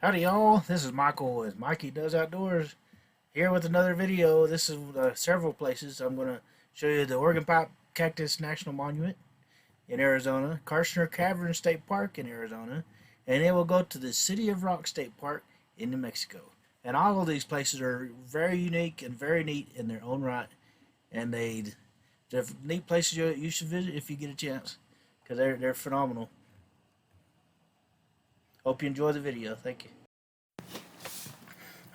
Howdy y'all, this is Michael with Mikey Does Outdoors here with another video. This is several places. I'm going to show you the Oregon Pipe Cactus National Monument in Arizona, Karchner Caverns State Park in Arizona, and then we'll go to the City of Rock State Park in New Mexico. And all of these places are very unique and very neat in their own right, and they're neat places you should visit if you get a chance because they're phenomenal. Hope you enjoy the video. Thank you.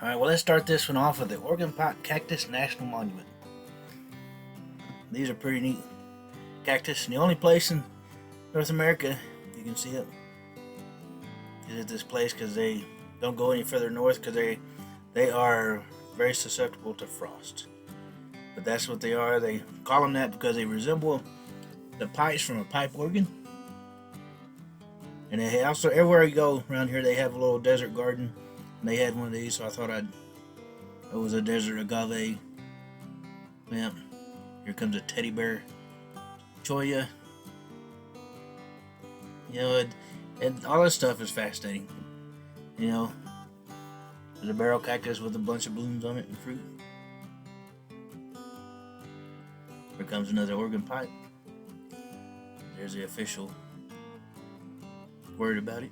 Alright, well, let's start this one off with the Oregon Pipe Cactus National Monument. These are pretty neat cactus, and the only place in North America you can see it is at this place because they don't go any further north because they are very susceptible to frost. But that's what they are. They call them that because they resemble the pipes from a pipe organ. And they also, everywhere you go around here, they have a little desert garden. And they had one of these, so I thought it was a desert agave. Yeah, here comes a teddy bear. Cholla. You know, and all this stuff is fascinating. You know, there's a barrel cactus with a bunch of blooms on it and fruit. Here comes another Oregon pipe. There's the official word about it.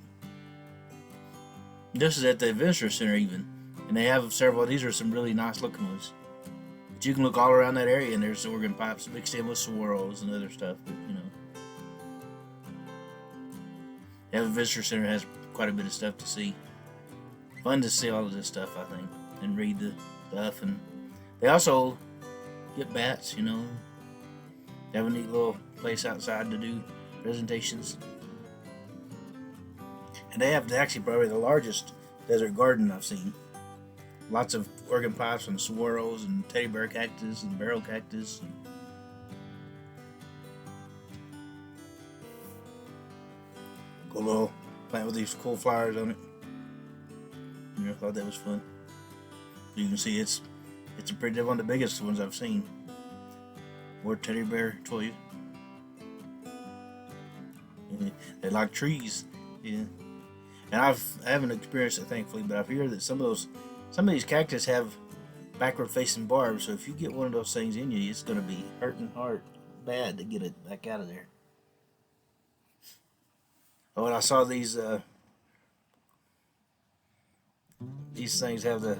This is at the Visitor Center even, and they have several. These are some really nice looking ones. But you can look all around that area, and there's Oregon pipes mixed in with swirls and other stuff. But the Visitor Center has quite a bit of stuff to see. Fun to see all of this stuff, I think, and read the stuff. And they also get bats. They have a neat little place outside to do presentations. And they have actually probably the largest desert garden I've seen. Lots of Oregon pipes and swirls and teddy bear cactus and barrel cactus. Cool little plant with these cool flowers on it. I thought that was fun. You can see it's a pretty one of the biggest ones I've seen. More teddy bear cholla. They like trees. Yeah. And I haven't experienced it, thankfully, but I've heard that some of these cactus have backward-facing barbs. So if you get one of those things in you, it's going to be hurting hard, bad to get it back out of there. Oh, and I saw these things have the.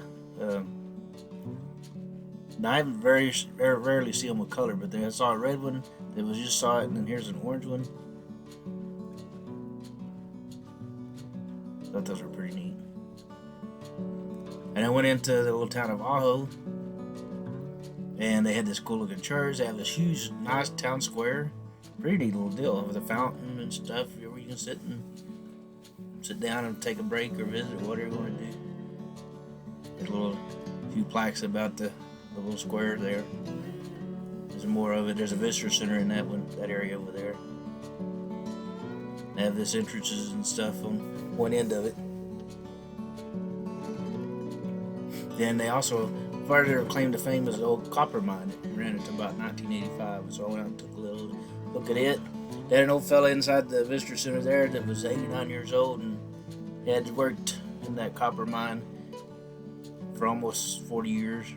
Now I haven't very rarely see them with color, but I saw a red one. That was just saw it, and then here's an orange one. I thought those were pretty neat. And I went into the little town of Ajo, and they had this cool looking church. They have this huge, nice town square. Pretty neat little deal with a fountain and stuff where you can sit down and take a break or visit or whatever you want to do. There's a few plaques about the little square there. There's more of it. There's a visitor center in that area over there. They have this entrances and stuff on one end of it. Then they also, part of their claim to fame is the old copper mine that ran it to about 1985. So I went out and took a little look at it. They had an old fella inside the visitor center there that was 89 years old and had worked in that copper mine for almost 40 years.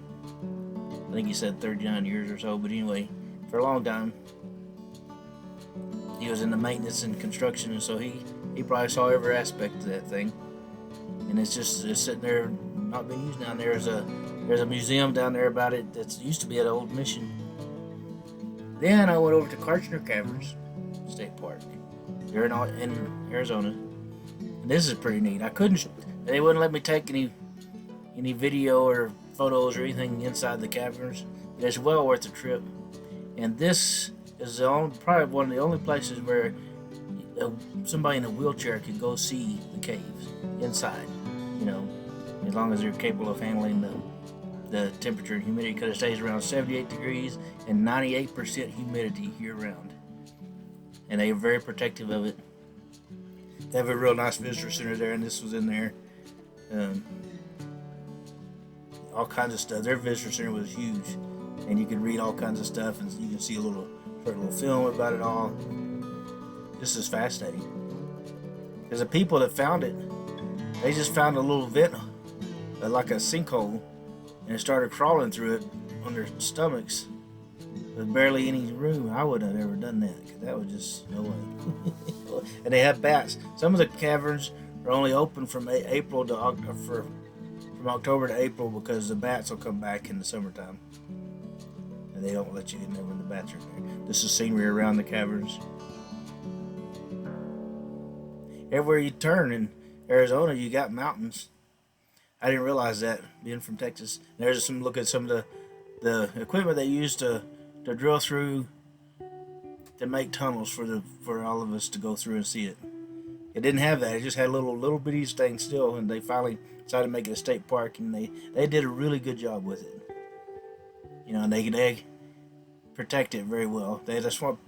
I think he said 39 years or so, but anyway, for a long time. He was in the maintenance and construction, and so he probably saw every aspect of that thing. And it's sitting there, not being used down there. There's a museum down there about it that used to be an old mission. Then I went over to Karchner Caverns State Park here in Arizona, and this is pretty neat. They wouldn't let me take any video or photos or anything inside the caverns, but it's well worth the trip. And this is probably one of the only places where somebody in a wheelchair could go see the caves inside, as long as they're capable of handling the temperature and humidity, because it stays around 78 degrees and 98% humidity year round. And they are very protective of it. They have a real nice visitor center there, and this was in there. All kinds of stuff. Their visitor center was huge, and you could read all kinds of stuff, and you can see a little film about it all. This is fascinating because the people that found it They just found a little vent, like a sinkhole, and started crawling through it on their stomachs with barely any room. I wouldn't have ever done that, because that was just no way. And they have bats. Some of the caverns are only open from April to from October to April, because the bats will come back in the summertime, and they don't let you in there when the bats are there. This is scenery around the caverns. Everywhere you turn in Arizona, you got mountains. I didn't realize that, being from Texas. There's some look at some of the equipment they used to drill through to make tunnels for all of us to go through and see it. It didn't have that. It just had little bitty things still, and they finally decided to make it a state park, and they did a really good job with it. You know, and they protect it very well. That's one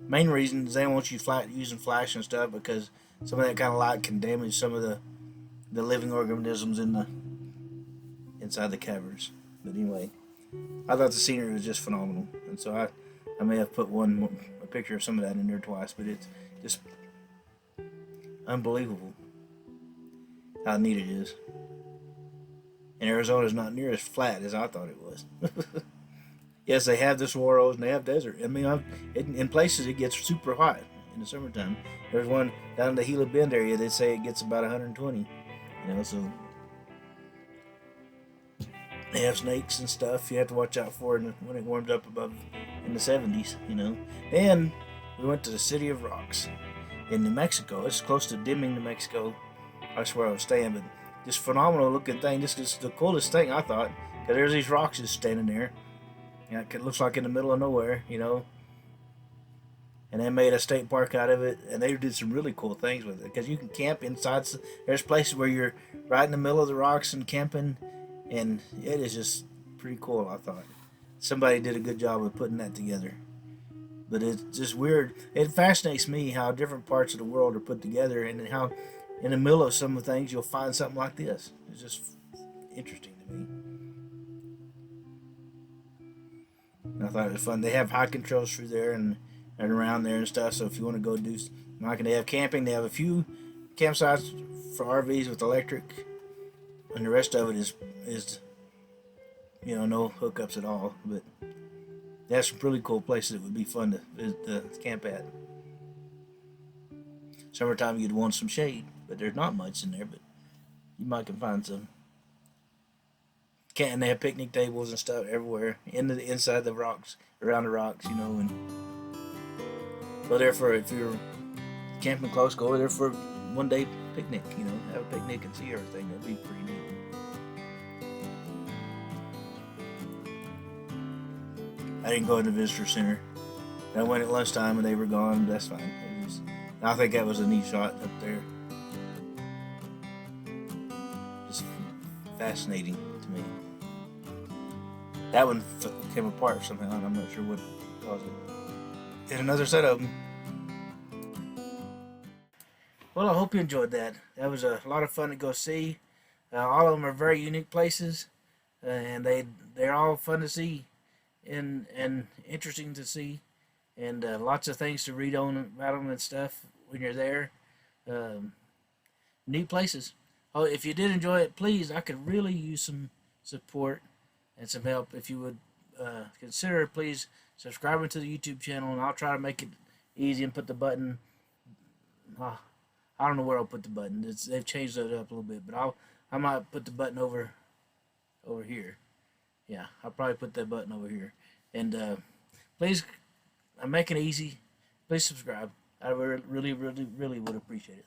main reason they don't want you using flash and stuff, because some of that kind of light can damage some of the living organisms inside the caverns. But anyway, I thought the scenery was just phenomenal, and so I may have put a picture of some of that in there twice, but it's just unbelievable how neat it is. And Arizona's not near as flat as I thought it was. Yes, they have the saguaros and they have desert. I mean, in places it gets super hot in the summertime. There's one down in the Gila Bend area. They say it gets about 120. You know, so they have snakes and stuff you have to watch out for when it warms up above in the 70s. You know, and we went to the City of Rocks in New Mexico. It's close to Deming, New Mexico. That's where I was staying, but just phenomenal looking thing. This is the coolest thing, I thought, because there's these rocks just standing there. Yeah, it looks like in the middle of nowhere, you know. And they made a state park out of it, and they did some really cool things with it, because you can camp inside. There's places where you're right in the middle of the rocks and camping, and it is just pretty cool, I thought. Somebody did a good job of putting that together. But it's just weird. It fascinates me how different parts of the world are put together, and how in the middle of some of the things you'll find something like this. It's just interesting to me. And I thought it was fun. They have hiking trails through there and around there and stuff. So if you want to go do hiking, they have camping. They have a few campsites for RVs with electric, and the rest of it is you know, no hookups at all. But they have some really cool places that would be fun to camp at. Summertime you'd want some shade, but there's not much in there. But you might can find some. And they have picnic tables and stuff everywhere inside the rocks, around the rocks, you know. And go there for, if you're camping close, go over there for one day picnic, you know, have a picnic and see everything. That'd be pretty neat. I didn't go to the visitor center. I went at lunchtime and they were gone. That's fine. I think that was a neat shot up there. Just fascinating to me. That one came apart somehow, and I'm not sure what caused it. And another set of them. Well, I hope you enjoyed that. That was a lot of fun to go see. All of them are very unique places, and they're all fun to see and interesting to see, and lots of things to read on about them and stuff when you're there. Neat places. Oh, if you did enjoy it, please, I could really use some support and some help. If you would consider, please, subscribing to the YouTube channel, and I'll try to make it easy and put the button. I don't know where I'll put the button. They've changed it up a little bit, but I might put the button over here. Yeah, I'll probably put that button over here. And please, I'm making it easy. Please subscribe. I really would appreciate it.